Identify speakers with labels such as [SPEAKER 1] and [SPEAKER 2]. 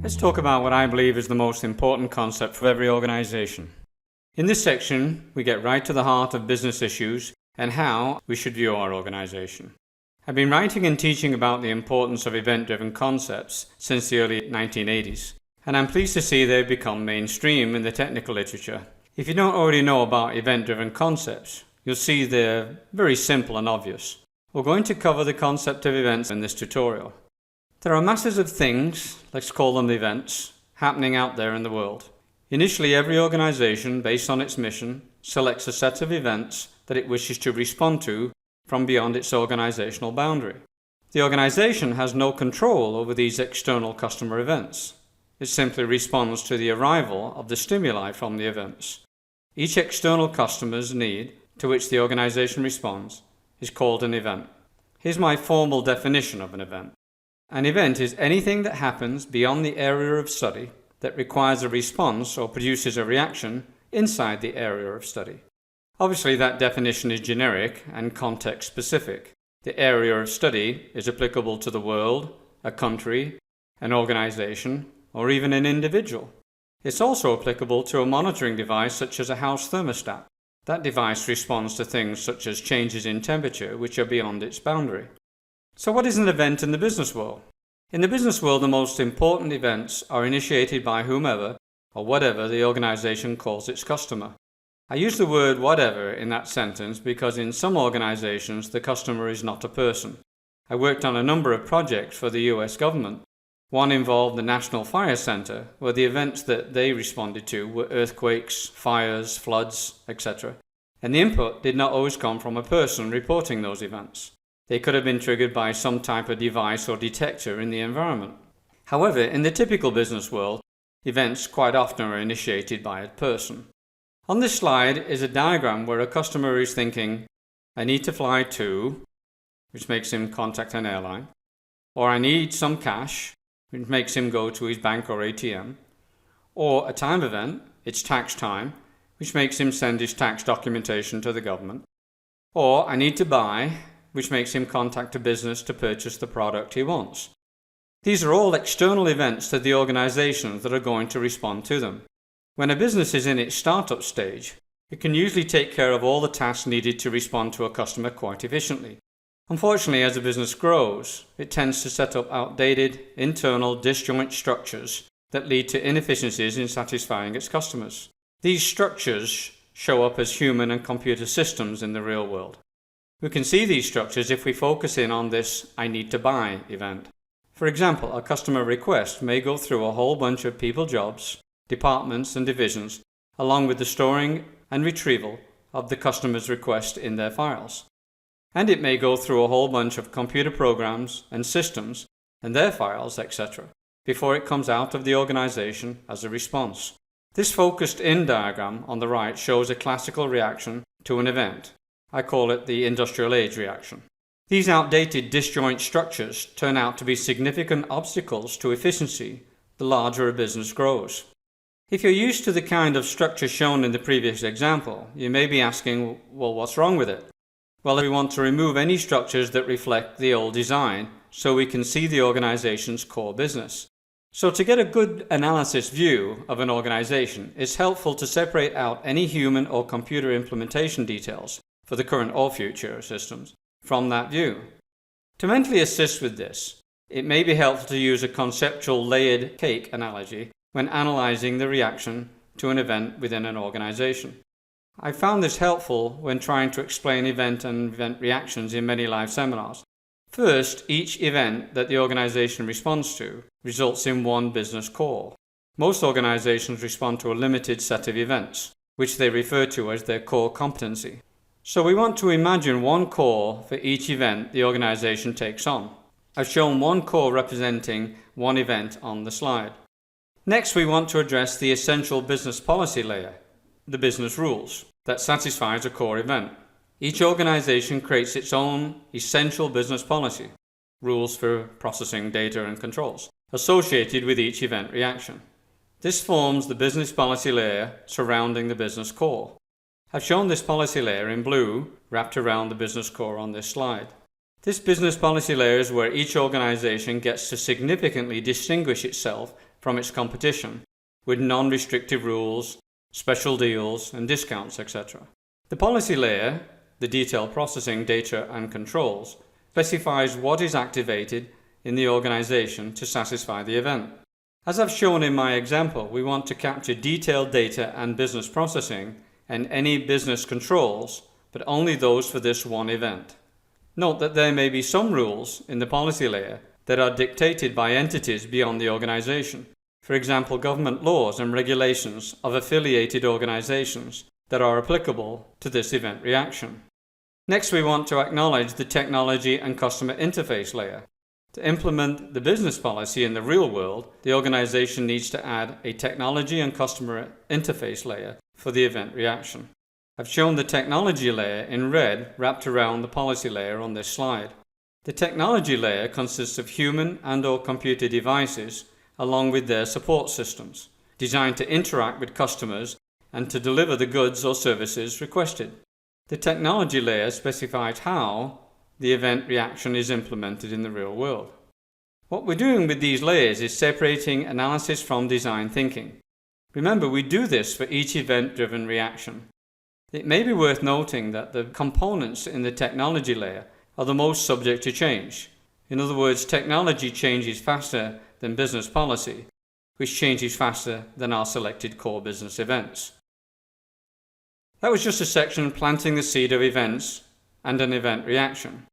[SPEAKER 1] Let's talk about what I believe is the most important concept for every organization. In this section, we get right to the heart of business issues and how we should view our organization. I've been writing and teaching about the importance of event-driven concepts since the early 1980s, and I'm pleased to see they've become mainstream in the technical literature. If you don't already know about event-driven concepts, you'll see they're very simple and obvious. We're going to cover the concept of events in this tutorial. There are masses of things, let's call them events, happening out there in the world. Initially, every organization, based on its mission, selects a set of events that it wishes to respond to from beyond its organizational boundary. The organization has no control over these external customer events. It simply responds to the arrival of the stimuli from the events. Each external customer's need, to which the organization responds, is called an event. Here's my formal definition of an event. An event is anything that happens beyond the area of study that requires a response or produces a reaction inside the area of study. Obviously, that definition is generic and context-specific. The area of study is applicable to the world, a country, an organization, or even an individual. It's also applicable to a monitoring device such as a house thermostat. That device responds to things such as changes in temperature which are beyond its boundary. So what is an event in the business world? In the business world, the most important events are initiated by whomever or whatever the organization calls its customer. I use the word whatever in that sentence because in some organizations the customer is not a person. I worked on a number of projects for the US government. One involved the National Fire Center, where the events that they responded to were earthquakes, fires, floods, etc. And the input did not always come from a person reporting those events. They could have been triggered by some type of device or detector in the environment. However, in the typical business world, events quite often are initiated by a person. On this slide is a diagram where a customer is thinking, I need to fly to, which makes him contact an airline, or I need some cash, which makes him go to his bank or ATM, or a time event, it's tax time, which makes him send his tax documentation to the government, or I need to buy, which makes him contact a business to purchase the product he wants. These are all external events to the organizations that are going to respond to them. When a business is in its startup stage, it can usually take care of all the tasks needed to respond to a customer quite efficiently. Unfortunately, as a business grows, it tends to set up outdated, internal, disjoint structures that lead to inefficiencies in satisfying its customers. These structures show up as human and computer systems in the real world. We can see these structures if we focus in on this I need to buy event. For example, a customer request may go through a whole bunch of people jobs, departments and divisions, along with the storing and retrieval of the customer's request in their files. And it may go through a whole bunch of computer programs and systems and their files, etc., before it comes out of the organization as a response. This focused in diagram on the right shows a classical reaction to an event. I call it the industrial age reaction. These outdated disjoint structures turn out to be significant obstacles to efficiency the larger a business grows. If you're used to the kind of structure shown in the previous example, you may be asking, well, what's wrong with it? Well, we want to remove any structures that reflect the old design so we can see the organization's core business. So to get a good analysis view of an organization, it's helpful to separate out any human or computer implementation details for the current or future systems from that view. To mentally assist with this, it may be helpful to use a conceptual layered cake analogy when analyzing the reaction to an event within an organization. I found this helpful when trying to explain event and event reactions in many live seminars. First, each event that the organization responds to results in one business core. Most organizations respond to a limited set of events, which they refer to as their core competency. So we want to imagine one core for each event the organization takes on. I've shown one core representing one event on the slide. Next, we want to address the essential business policy layer, the business rules, that satisfies a core event. Each organization creates its own essential business policy, rules for processing data and controls, associated with each event reaction. This forms the business policy layer surrounding the business core. I've shown this policy layer in blue wrapped around the business core on this slide. This business policy layer is where each organization gets to significantly distinguish itself from its competition with non-restrictive rules, special deals and discounts, etc. The policy layer, the detailed processing, data and controls, specifies what is activated in the organization to satisfy the event. As I've shown in my example, we want to capture detailed data and business processing and any business controls, but only those for this one event. Note that there may be some rules in the policy layer that are dictated by entities beyond the organization. For example, government laws and regulations of affiliated organizations that are applicable to this event reaction. Next, we want to acknowledge the technology and customer interface layer. To implement the business policy in the real world, the organization needs to add a technology and customer interface layer for the event reaction. I've shown the technology layer in red wrapped around the policy layer on this slide. The technology layer consists of human and/or computer devices along with their support systems, designed to interact with customers and to deliver the goods or services requested. The technology layer specifies how the event reaction is implemented in the real world. What we're doing with these layers is separating analysis from design thinking. Remember, we do this for each event-driven reaction. It may be worth noting that the components in the technology layer are the most subject to change. In other words, technology changes faster than business policy, which changes faster than our selected core business events. That was just a section planting the seed of events and an event reaction.